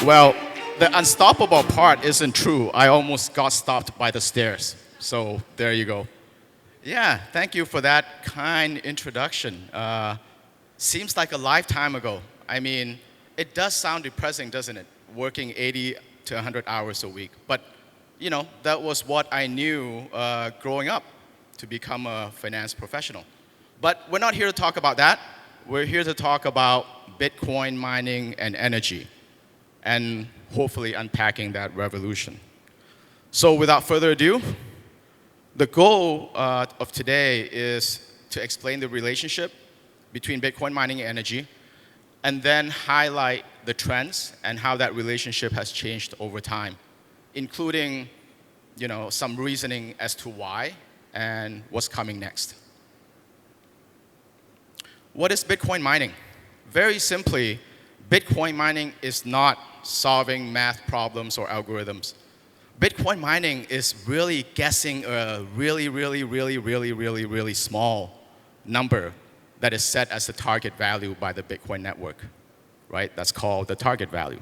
Well, the unstoppable part isn't true. I almost got stopped by the stairs. So there you go. Yeah, thank you for that kind introduction. Seems like a lifetime ago. I mean, it does sound depressing, doesn't it? Working 80 to 100 hours a week. But, that was what I knew growing up to become a finance professional. But we're not here to talk about that. We're here to talk about Bitcoin mining and energy, and hopefully unpacking that revolution. So without further ado, the goal of today is to explain the relationship between Bitcoin mining and energy, and then highlight the trends and how that relationship has changed over time, including some reasoning as to why and what's coming next. What is Bitcoin mining? Very simply, Bitcoin mining is not solving math problems or algorithms. Bitcoin mining is really guessing a really small number that is set as the target value by the Bitcoin network, right? That's called the target value.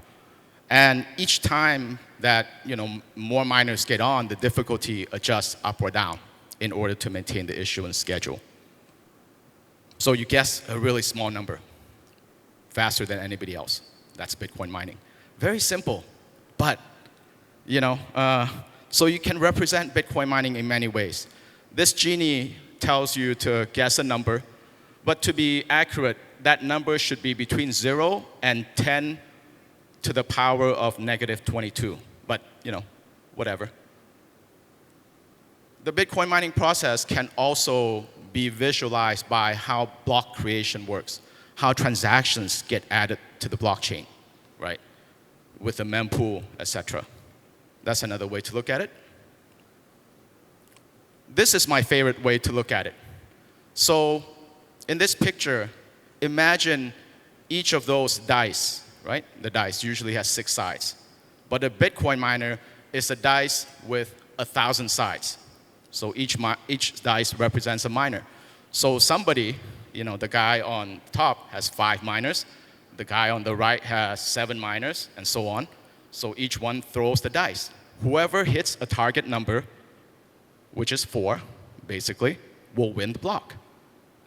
And each time that more miners get on, the difficulty adjusts up or down in order to maintain the issuance schedule. So you guess a really small number, faster than anybody else. That's Bitcoin mining. Very simple, but so you can represent Bitcoin mining in many ways. This genie tells you to guess a number, but to be accurate, that number should be between 0 and 10 to the power of negative 22. But, whatever. The Bitcoin mining process can also be visualized by how block creation works, how transactions get added to the blockchain, right? With the mempool, etc. That's another way to look at it. This is my favorite way to look at it. So in this picture, imagine each of those dice, right? The dice usually has 6 sides. But a Bitcoin miner is a dice with 1,000 sides. So each dice represents a miner. So somebody, the guy on top has 5 miners, the guy on the right has 7 miners, and so on. So each one throws the dice. Whoever hits a target number, which is 4, basically, will win the block.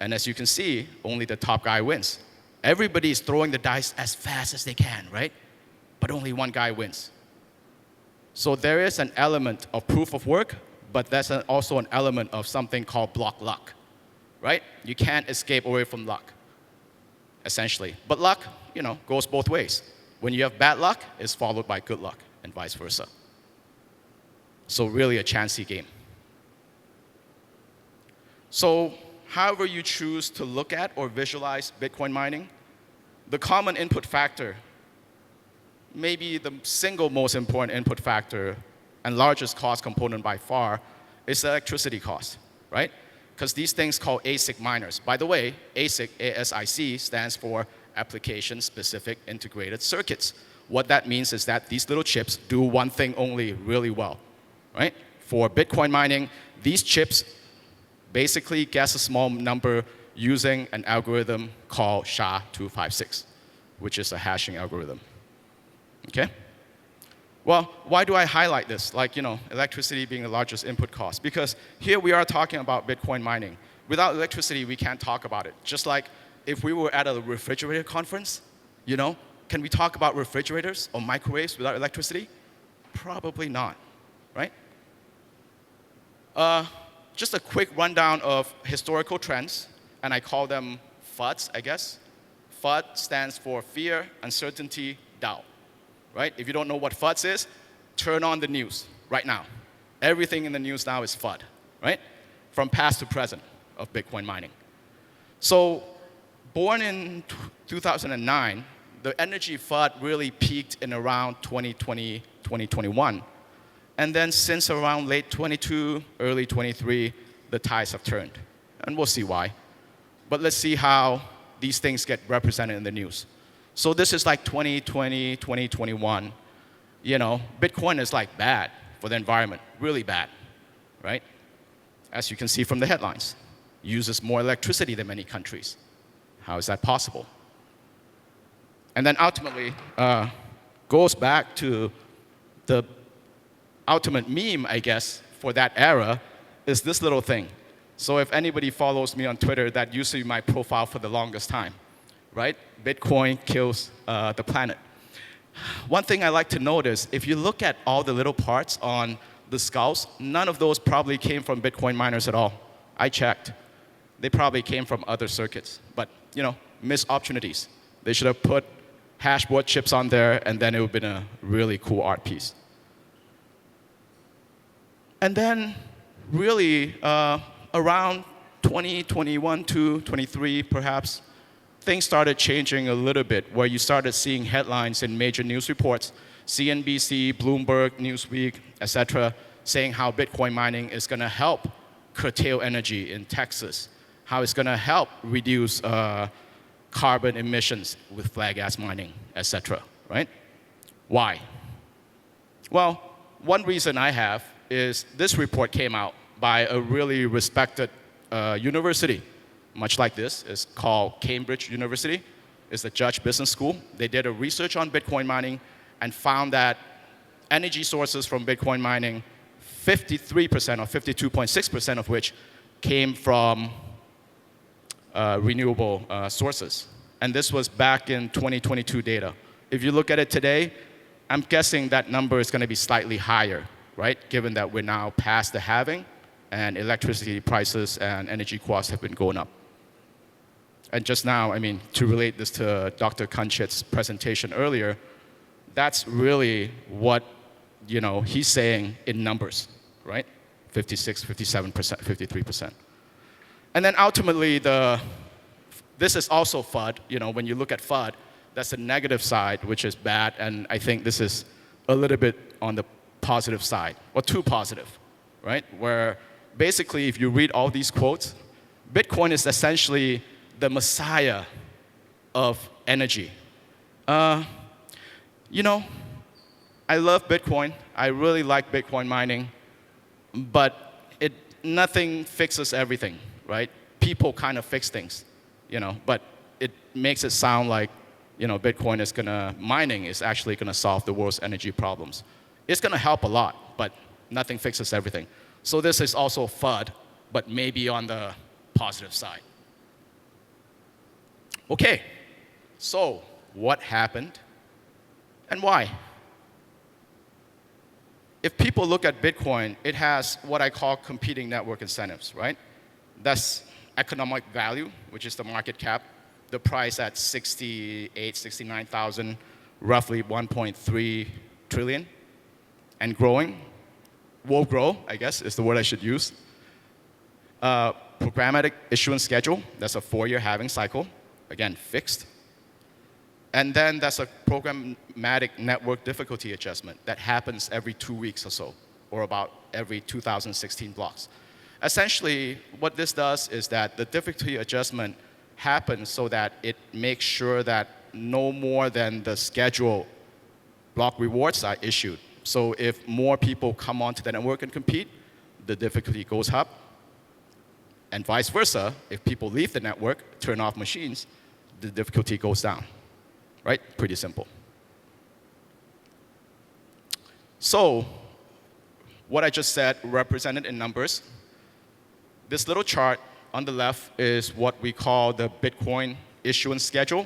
And as you can see, only the top guy wins. Everybody is throwing the dice as fast as they can, right? But only one guy wins. So there is an element of proof of work, but there's also an element of something called block luck, right? You can't escape away from luck, essentially. But luck, goes both ways. When you have bad luck, it's followed by good luck, and vice versa. So really a chancy game. So however you choose to look at or visualize Bitcoin mining, the common input factor, maybe the single most important input factor and largest cost component by far, is the electricity cost, right? Because these things called ASIC miners. By the way, ASIC, A-S-I-C, stands for Application Specific Integrated Circuits. What that means is that these little chips do one thing only really well, right? For Bitcoin mining, these chips basically guess a small number using an algorithm called SHA-256, which is a hashing algorithm, okay? Well, why do I highlight this? Like, electricity being the largest input cost. Because here we are talking about Bitcoin mining. Without electricity, we can't talk about it. Just like if we were at a refrigerator conference, can we talk about refrigerators or microwaves without electricity? Probably not, right? Just a quick rundown of historical trends, and I call them FUDs, I guess. FUD stands for fear, uncertainty, doubt. Right? If you don't know what FUDs is, turn on the news right now. Everything in the news now is FUD, right? From past to present of Bitcoin mining. So born in 2009, the energy FUD really peaked in around 2020, 2021. And then since around late 22, early 23, the tides have turned. And we'll see why. But let's see how these things get represented in the news. So this is like 2020, 2021. Bitcoin is like bad for the environment, really bad, right? As you can see from the headlines, uses more electricity than many countries. How is that possible? And then ultimately, goes back to the ultimate meme, I guess, for that era is this little thing. So if anybody follows me on Twitter, that used to be my profile for the longest time, right? Bitcoin kills the planet. One thing I like to notice, if you look at all the little parts on the skulls, none of those probably came from Bitcoin miners at all. I checked. They probably came from other circuits. But, missed opportunities. They should have put hashboard chips on there, and then it would have been a really cool art piece. And then, really, around 2021 to 23, perhaps, things started changing a little bit, where you started seeing headlines in major news reports, CNBC, Bloomberg, Newsweek, etc., saying how Bitcoin mining is going to help curtail energy in Texas, how it's going to help reduce carbon emissions with flat gas mining, etc., right? Why? Well, one reason I have is this report came out by a really respected university, much like this. It's called Cambridge University. It's a Judge Business School. They did a research on Bitcoin mining and found that energy sources from Bitcoin mining, 53% or 52.6% of which came from renewable sources. And this was back in 2022 data. If you look at it today, I'm guessing that number is going to be slightly higher, right? Given that we're now past the halving and electricity prices and energy costs have been going up. And just now, to relate this to Dr. Kanchit's presentation earlier, that's really what, he's saying in numbers, right? 56, 57%, 53%. And then ultimately, this is also FUD. When you look at FUD, that's the negative side, which is bad, and I think this is a little bit on the positive side, or too positive, right? Where basically, if you read all these quotes, Bitcoin is essentially the messiah of energy. I love Bitcoin. I really like Bitcoin mining, but nothing fixes everything, right? People kind of fix things, but it makes it sound like, Bitcoin mining is actually gonna solve the world's energy problems. It's gonna help a lot, but nothing fixes everything. So this is also FUD, but maybe on the positive side. Okay, so what happened and why? If people look at Bitcoin, it has what I call competing network incentives, right? That's economic value, which is the market cap, the price at 68, 69,000, roughly 1.3 trillion, and growing. Will grow, I guess, is the word I should use. Programmatic issuance schedule, that's a 4-year halving cycle, again, fixed. And then that's a programmatic network difficulty adjustment that happens every 2 weeks or so, or about every 2016 blocks. Essentially, what this does is that the difficulty adjustment happens so that it makes sure that no more than the scheduled block rewards are issued. So if more people come onto the network and compete, the difficulty goes up. And vice versa, if people leave the network, turn off machines, the difficulty goes down. Right? Pretty simple. So, what I just said represented in numbers. This little chart on the left is what we call the Bitcoin issuance schedule,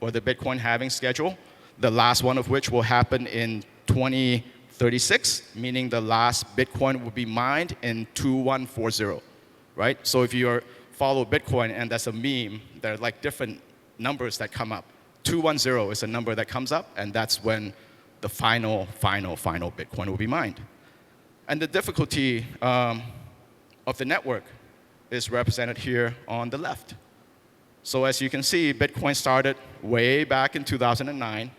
or the Bitcoin halving schedule, the last one of which will happen in 2036, meaning the last Bitcoin will be mined in 2140, right? So if you follow Bitcoin and that's a meme, there are like different numbers that come up. 210 is a number that comes up, and that's when the final Bitcoin will be mined. And the difficulty of the network is represented here on the left. So as you can see, Bitcoin started way back in 2009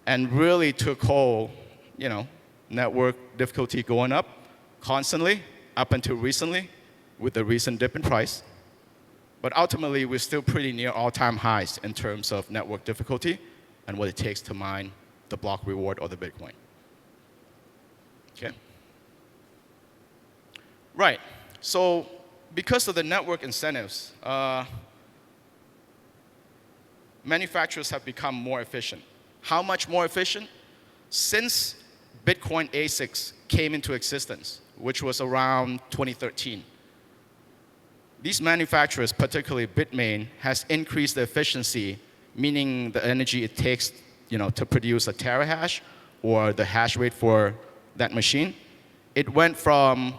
and really took hold, network difficulty going up constantly up until recently with the recent dip in price. But ultimately, we're still pretty near all-time highs in terms of network difficulty and what it takes to mine the block reward or the Bitcoin. Okay? Right. So because of the network incentives, manufacturers have become more efficient. How much more efficient? Since Bitcoin ASICs came into existence, which was around 2013, these manufacturers, particularly Bitmain, has increased the efficiency, meaning the energy it takes to produce a terahash or the hash rate for that machine. It went from,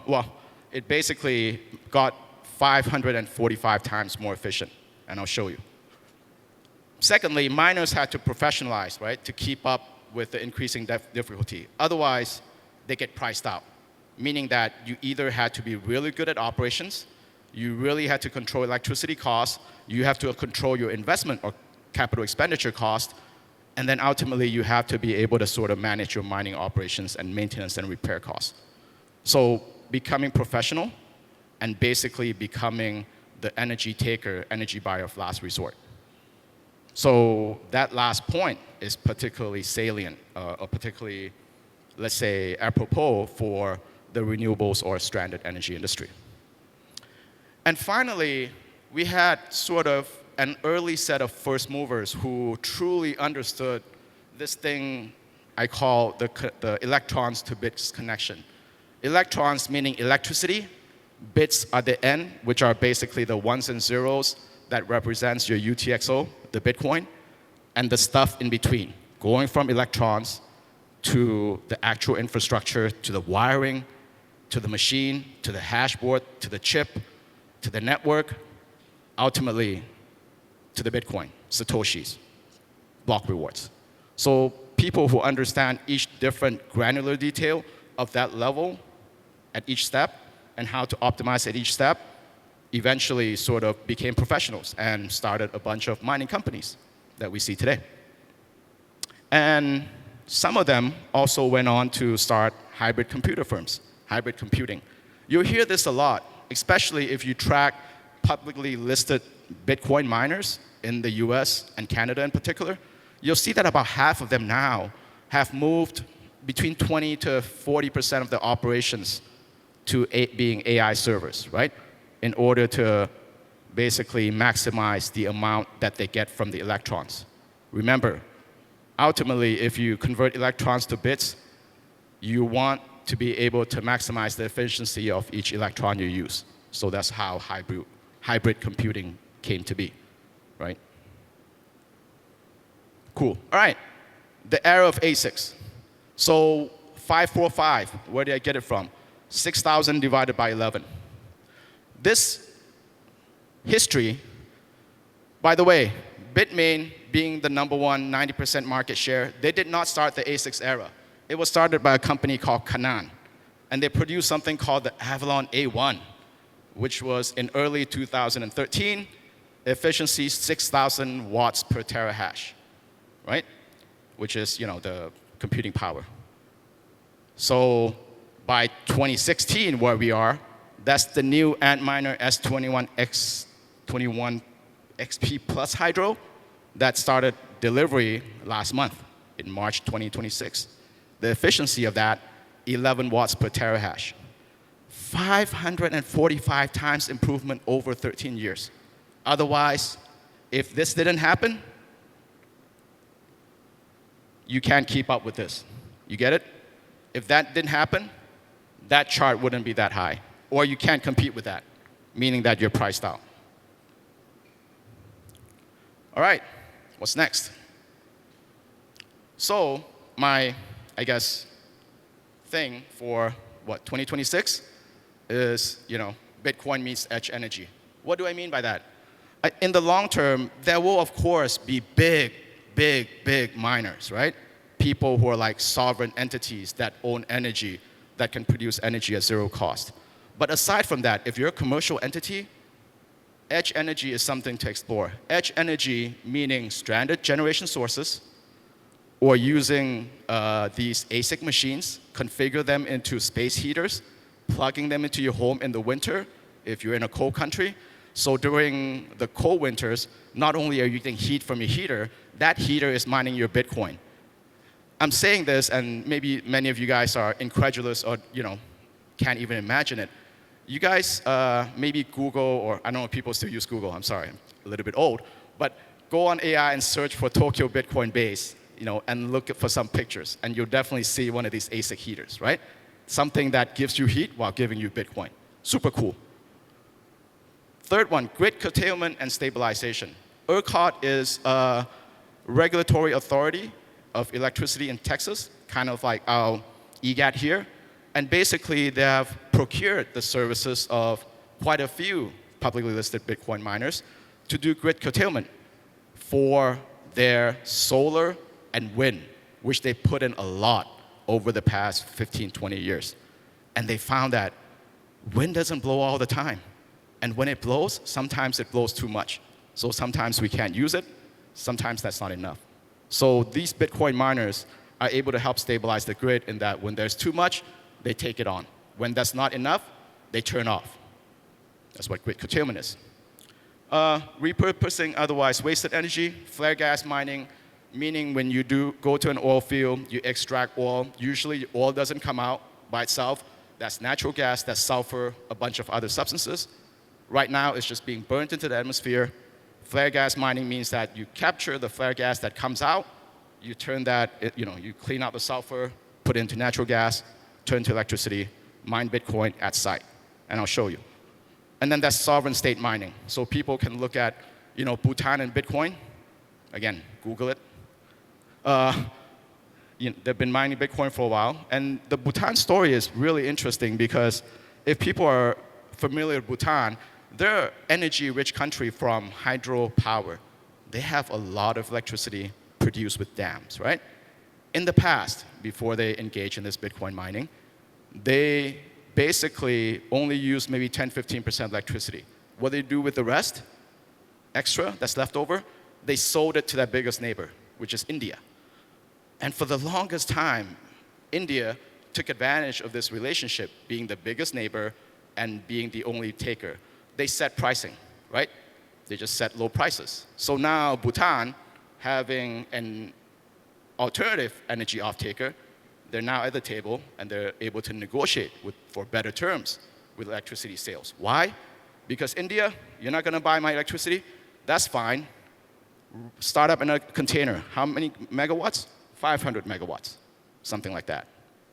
it basically got 545 times more efficient, and I'll show you. Secondly, miners had to professionalize, right, to keep up with the increasing difficulty. Otherwise, they get priced out, meaning that you either had to be really good at operations, you really had to control electricity costs, you have to control your investment or capital expenditure cost, and then ultimately you have to be able to sort of manage your mining operations and maintenance and repair costs. So becoming professional and basically becoming the energy taker, energy buyer of last resort. So that last point is particularly salient, or particularly, let's say, apropos for the renewables or stranded energy industry. And finally, we had sort of an early set of first movers who truly understood this thing I call the electrons to bits connection. Electrons meaning electricity, bits are the N, which are basically the ones and zeros that represents your UTXO, the Bitcoin, and the stuff in between, going from electrons to the actual infrastructure, to the wiring, to the machine, to the hash board, to the chip, to the network, ultimately to the Bitcoin, Satoshis, block rewards. So people who understand each different granular detail of that level at each step and how to optimize at each step eventually sort of became professionals and started a bunch of mining companies that we see today. And some of them also went on to start hybrid computer firms, hybrid computing. You'll hear this a lot, especially if you track publicly listed Bitcoin miners in the US and Canada in particular. You'll see that about half of them now have moved between 20 to 40% of their operations to being AI servers, right? In order to basically maximize the amount that they get from the electrons. Remember, ultimately, if you convert electrons to bits, you want to be able to maximize the efficiency of each electron you use. So that's how hybrid computing came to be, right? Cool. All right, the era of ASICs. So 545, where did I get it from? 6,000 divided by 11. This history, by the way, Bitmain being the number one, 90% market share, they did not start the ASICs era. It was started by a company called Canaan. And they produced something called the Avalon A1, which was in early 2013, efficiency 6,000 watts per terahash, right? Which is, the computing power. So by 2016, where we are, that's the new Antminer S21X21 XP Plus Hydro that started delivery last month in March 2026. The efficiency of that, 11 watts per terahash. 545 times improvement over 13 years. Otherwise, if this didn't happen, you can't keep up with this. You get it? If that didn't happen, that chart wouldn't be that high. Or you can't compete with that, meaning that you're priced out. All right, what's next? So my, thing for 2026 is, Bitcoin meets edge energy. What do I mean by that? In the long term, there will of course be big miners, right? People who are like sovereign entities that own energy, that can produce energy at zero cost. But aside from that, if you're a commercial entity, edge energy is something to explore. Edge energy meaning stranded generation sources, or using these ASIC machines, configure them into space heaters, plugging them into your home in the winter if you're in a cold country. So during the cold winters, not only are you getting heat from your heater, that heater is mining your Bitcoin. I'm saying this, and maybe many of you guys are incredulous or can't even imagine it. You guys maybe Google, or I don't know if people still use Google, I'm sorry, I'm a little bit old, but go on AI and search for Tokyo Bitcoin base. and look for some pictures, and you'll definitely see one of these ASIC heaters, right? Something that gives you heat while giving you Bitcoin. Super cool. Third one, grid curtailment and stabilization. ERCOT is a regulatory authority of electricity in Texas, kind of like our EGAT here. And basically, they have procured the services of quite a few publicly listed Bitcoin miners to do grid curtailment for their solar and wind, which they put in a lot over the past 15, 20 years. And they found that wind doesn't blow all the time. And when it blows, sometimes it blows too much. So sometimes we can't use it. Sometimes that's not enough. So these Bitcoin miners are able to help stabilize the grid in that when there's too much, they take it on. When that's not enough, they turn off. That's what grid curtailment is. Repurposing otherwise wasted energy, flare gas mining, meaning when you do go to an oil field, you extract oil. Usually oil doesn't come out by itself. That's natural gas, that's sulfur, a bunch of other substances. Right now, it's just being burnt into the atmosphere. Flare gas mining means that you capture the flare gas that comes out, you turn that, you clean out the sulfur, put it into natural gas, turn to electricity, mine Bitcoin at site. And I'll show you. And then that's sovereign state mining. So people can look at, Bhutan and Bitcoin. Again, Google it. They've been mining Bitcoin for a while. And the Bhutan story is really interesting because if people are familiar with Bhutan, they're an energy-rich country from hydropower. They have a lot of electricity produced with dams, right? In the past, before they engage in this Bitcoin mining, they basically only use maybe 10-15% electricity. What they do with the rest, extra that's left over, they sold it to their biggest neighbor, which is India. And for the longest time, India took advantage of this relationship, being the biggest neighbor and being the only taker. They set pricing, right? They just set low prices. So now Bhutan, having an alternative energy off-taker, they're now at the table and they're able to negotiate for better terms with electricity sales. Why? Because India, you're not going to buy my electricity? That's fine. Start up in a container. How many megawatts? 500 megawatts, something like that,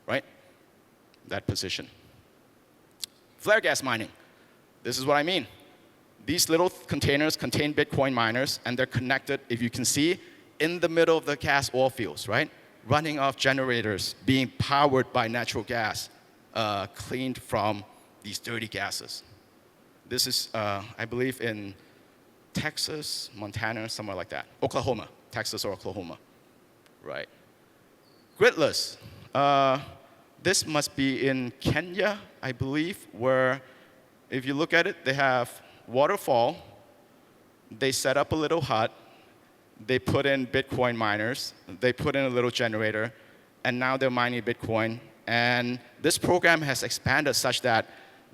right? That position. Flare gas mining. This is what I mean. These little containers contain Bitcoin miners, and they're connected, if you can see, in the middle of the gas oil fields, right? Running off generators, being powered by natural gas, cleaned from these dirty gases. This is, I believe, in Texas, Montana, somewhere like that. Oklahoma, Texas or Oklahoma, right? Gridless. This must be in Kenya, I believe, where if you look at it, they have waterfall. They set up a little hut. They put in Bitcoin miners. They put in a little generator. And now they're mining Bitcoin. And this program has expanded such that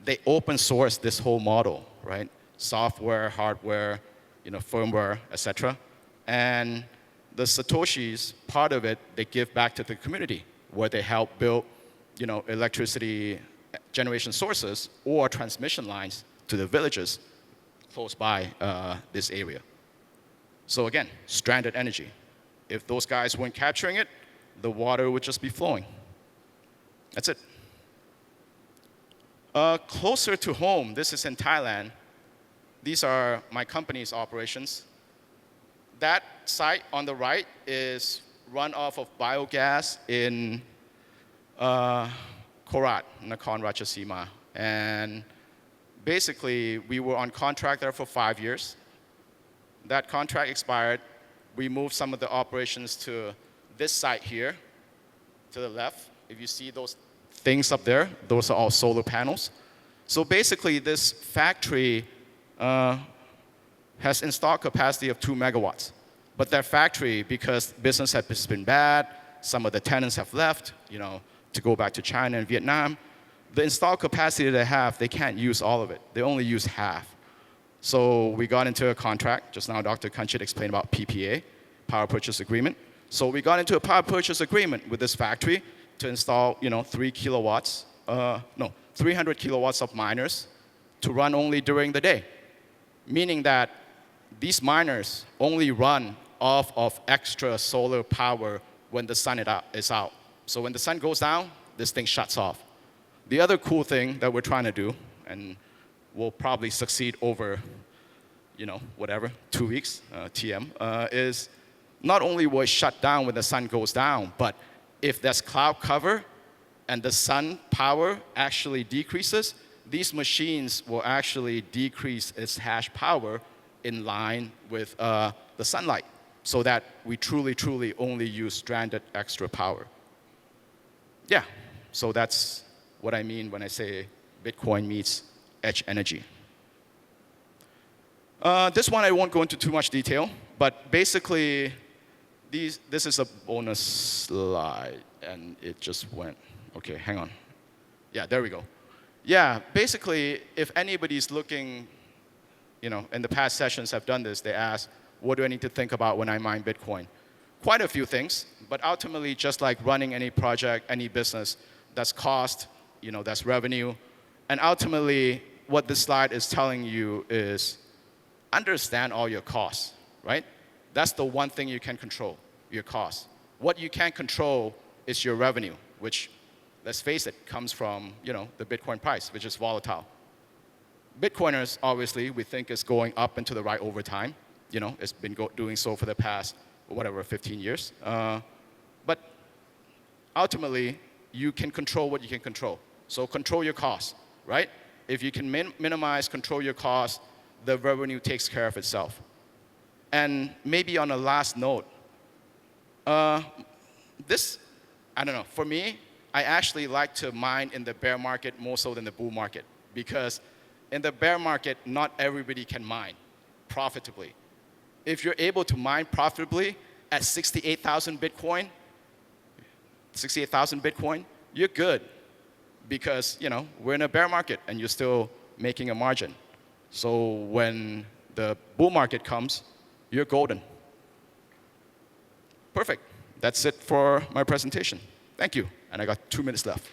they open source this whole model, right? Software, hardware, firmware, etc. And the Satoshis, part of it, they give back to the community, where they help build, electricity generation sources or transmission lines to the villages close by this area. So again, stranded energy. If those guys weren't capturing it, the water would just be flowing. That's it. Closer to home, this is in Thailand. These are my company's operations. That site on the right is run off of biogas in Korat, Nakhon Ratchasima. And basically, we were on contract there for 5 years. That contract expired. We moved some of the operations to this site here, to the left. If you see those things up there, those are all solar panels. So basically, this factory has installed capacity of 2 megawatts. But their factory, because business has been bad, some of the tenants have left, to go back to China and Vietnam. The installed capacity they have, they can't use all of it. They only use half. So we got into a contract. Just now, Dr. Kanchit explained about PPA, power purchase agreement. So we got into a power purchase agreement with this factory to install, 300 kilowatts of miners to run only during the day. Meaning that these miners only run off of extra solar power when the sun is out. So when the sun goes down, this thing shuts off. The other cool thing that we're trying to do, and we'll probably succeed over, whatever, 2 weeks, TM, is not only will it shut down when the sun goes down, but if there's cloud cover and the sun power actually decreases, these machines will actually decrease its hash power in line with the sunlight so that we truly, truly only use stranded extra power. Yeah, so that's what I mean when I say Bitcoin meets edge energy. This one I won't go into too much detail, but basically, this is a bonus slide, and it just went. Okay, hang on. Yeah, there we go. Yeah, basically, if anybody's looking, in the past sessions I've done this, they ask, what do I need to think about when I mine Bitcoin? Quite a few things, but ultimately, just like running any project, any business, that's cost, that's revenue. And ultimately, what this slide is telling you is understand all your costs, right? That's the one thing you can control, your costs. What you can't control is your revenue, which, let's face it, comes from, the Bitcoin price, which is volatile. Bitcoiners, obviously, we think is going up and to the right over time. It's been doing so for the past, 15 years. But ultimately, you can control what you can control. So control your costs, right? If you can minimize, control your costs, the revenue takes care of itself. And maybe on a last note, this, I don't know, for me, I actually like to mine in the bear market more so than the bull market, because in the bear market, not everybody can mine profitably. If you're able to mine profitably at 68,000 Bitcoin, you're good, because we're in a bear market and you're still making a margin. So when the bull market comes, you're golden. Perfect. That's it for my presentation. Thank you. And I got 2 minutes left.